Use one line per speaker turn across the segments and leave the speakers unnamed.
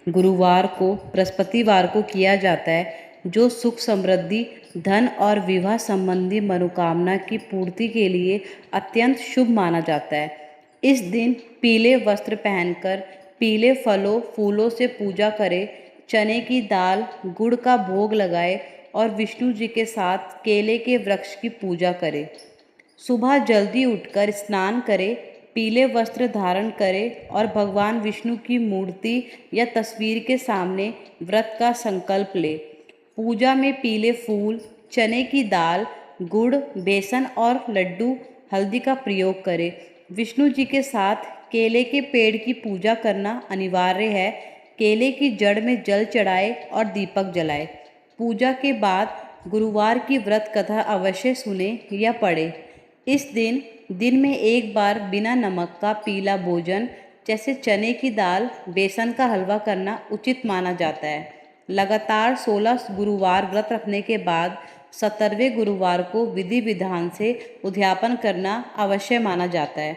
गुरुवार को बृहस्पतिवार को किया जाता है, जो सुख समृद्धि, धन और विवाह संबंधी मनोकामना की पूर्ति के लिए अत्यंत शुभ माना जाता है। इस दिन पीले वस्त्र पहनकर पीले फलों फूलों से पूजा करें, चने की दाल गुड़ का भोग लगाए और विष्णु जी के साथ केले के वृक्ष की पूजा करें। सुबह जल्दी उठकर स्नान करें, पीले वस्त्र धारण करें और भगवान विष्णु की मूर्ति या तस्वीर के सामने व्रत का संकल्प लें। पूजा में पीले फूल, चने की दाल, गुड़, बेसन और लड्डू हल्दी का प्रयोग करें। विष्णु जी के साथ केले के पेड़ की पूजा करना अनिवार्य है। केले की जड़ में जल चढ़ाए और दीपक जलाए। पूजा के बाद गुरुवार की व्रत कथा अवश्य सुने या पढ़े। इस दिन में एक बार बिना नमक का पीला भोजन जैसे चने की दाल, बेसन का हलवा करना उचित माना जाता है। लगातार 16 गुरुवार व्रत रखने के बाद 17वें गुरुवार को विधि विधान से उद्यापन करना अवश्य माना जाता है।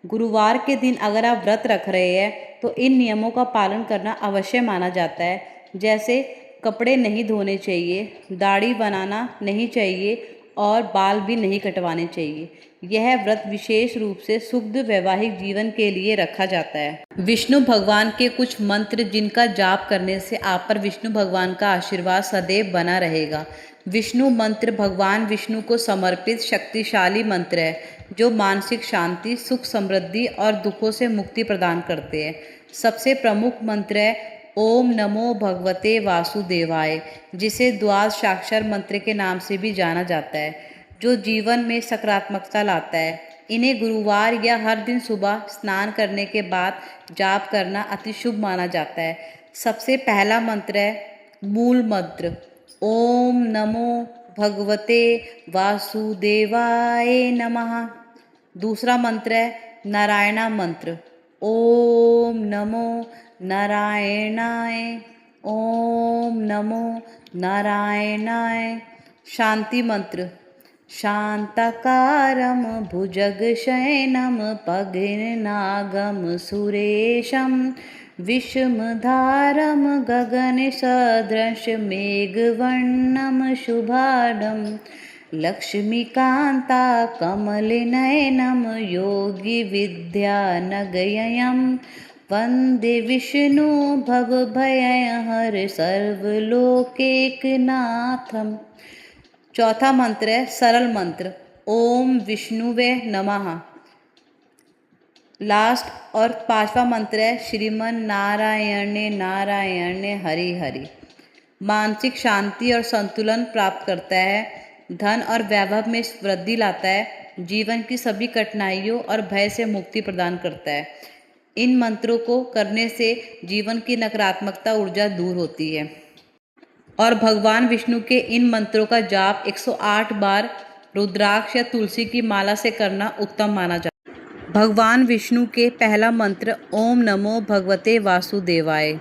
गुरुवार के दिन अगर आप व्रत रख रहे हैं तो इन नियमों का पालन करना अवश्य माना जाता है, जैसे कपड़े नहीं धोने चाहिए, दाढ़ी बनाना नहीं चाहिए और बाल भी नहीं कटवाने चाहिए। यह व्रत विशेष रूप से शुद्ध वैवाहिक जीवन के लिए रखा जाता है। विष्णु भगवान के कुछ मंत्र जिनका जाप करने से आप पर विष्णु भगवान का आशीर्वाद सदैव बना रहेगा। विष्णु मंत्र भगवान विष्णु को समर्पित शक्तिशाली मंत्र है, जो मानसिक शांति, सुख समृद्धि और दुखों से मुक्ति प्रदान करते हैं। सबसे प्रमुख मंत्र है ओम नमो भगवते वासुदेवाय, जिसे द्वादशाक्षर मंत्र के नाम से भी जाना जाता है, जो जीवन में सकारात्मकता लाता है। इन्हें गुरुवार या हर दिन सुबह स्नान करने के बाद जाप करना अति शुभ माना जाता है। सबसे पहला मंत्र है मूल मंत्र ओम नमो भगवते वासुदेवाय नमः। दूसरा मंत्र है नारायणा मंत्र ओम नमो नारायणाय, ओम नमो नारायणाय। शांति मंत्र शांताकारं भुजगशयनं पद्मनाभं सुरेशं विषमधारं गगनसदृशं मेघवर्णं शुभाढ्यं लक्ष्मीकान्ता कमलनयनं योगिविद्यानगयं वन्दे विष्णु भवभयहर सर्वलोकैकनाथम्। चौथा मंत्र है सरल मंत्र ओम विष्णुवे नमः। लास्ट और पांचवा मंत्र है श्रीमन नारायण नारायण हरि हरि। मानसिक शांति और संतुलन प्राप्त करता है, धन और वैभव में वृद्धि लाता है, जीवन की सभी कठिनाइयों और भय से मुक्ति प्रदान करता है। इन मंत्रों को करने से जीवन की नकारात्मकता ऊर्जा दूर होती है और भगवान विष्णु के इन मंत्रों का जाप 108 बार रुद्राक्ष या तुलसी की माला से करना उत्तम माना जाता है। भगवान विष्णु के पहला मंत्र ओम नमो भगवते वासुदेवाय।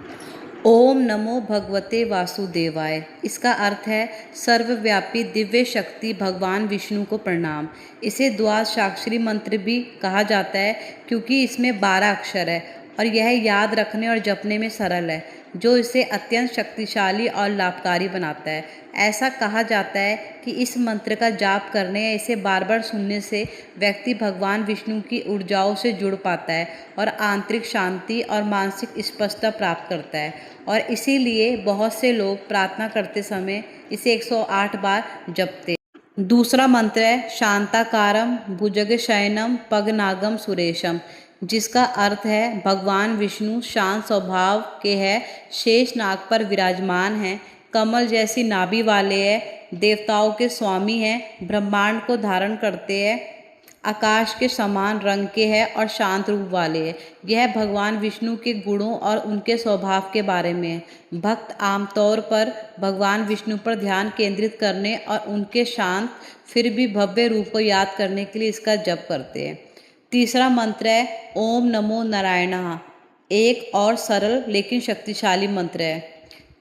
ओम नमो भगवते वासुदेवाय, इसका अर्थ है सर्वव्यापी दिव्य शक्ति भगवान विष्णु को प्रणाम। इसे द्वादशाक्षरी मंत्र भी कहा जाता है क्योंकि इसमें 12 अक्षर है और यह याद रखने और जपने में सरल है, जो इसे अत्यंत शक्तिशाली और लाभकारी बनाता है। ऐसा कहा जाता है कि इस मंत्र का जाप करने या इसे बार बार सुनने से व्यक्ति भगवान विष्णु की ऊर्जाओं से जुड़ पाता है और आंतरिक शांति और मानसिक स्पष्टता प्राप्त करता है, और इसीलिए बहुत से लोग प्रार्थना करते समय इसे 108 बार जपते हैं। दूसरा मंत्र है शांताकारं भुजगशयनं पद्मनाभं सुरेशम, जिसका अर्थ है भगवान विष्णु शांत स्वभाव के हैं, शेष नाग पर विराजमान हैं, कमल जैसी नाभि वाले हैं, देवताओं के स्वामी हैं, ब्रह्मांड को धारण करते हैं, आकाश के समान रंग के हैं और शांत रूप वाले हैं। यह भगवान विष्णु के गुणों और उनके स्वभाव के बारे में है। भक्त आमतौर पर भगवान विष्णु पर ध्यान केंद्रित करने और उनके शांत फिर भी भव्य रूप को याद करने के लिए इसका जप करते हैं। तीसरा मंत्र है ओम नमो नारायणः। एक और सरल लेकिन शक्तिशाली मंत्र है,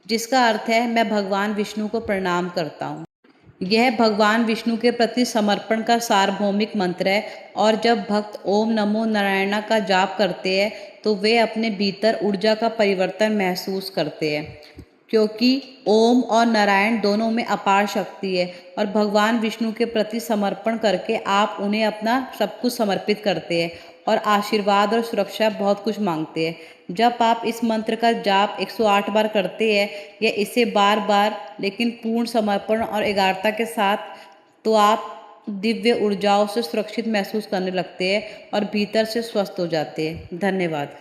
जिसका अर्थ है मैं भगवान विष्णु को प्रणाम करता हूँ। यह भगवान विष्णु के प्रति समर्पण का सार्वभौमिक मंत्र है और जब भक्त ओम नमो नारायण का जाप करते हैं तो वे अपने भीतर ऊर्जा का परिवर्तन महसूस करते हैं, क्योंकि ओम और नारायण दोनों में अपार शक्ति है और भगवान विष्णु के प्रति समर्पण करके आप उन्हें अपना सब कुछ समर्पित करते हैं और आशीर्वाद और सुरक्षा बहुत कुछ मांगते हैं। जब आप इस मंत्र का जाप 108 बार करते हैं या इसे बार बार लेकिन पूर्ण समर्पण और एकाग्रता के साथ, तो आप दिव्य ऊर्जाओं से सुरक्षित महसूस करने लगते हैं और भीतर से स्वस्थ हो जाते हैं। धन्यवाद।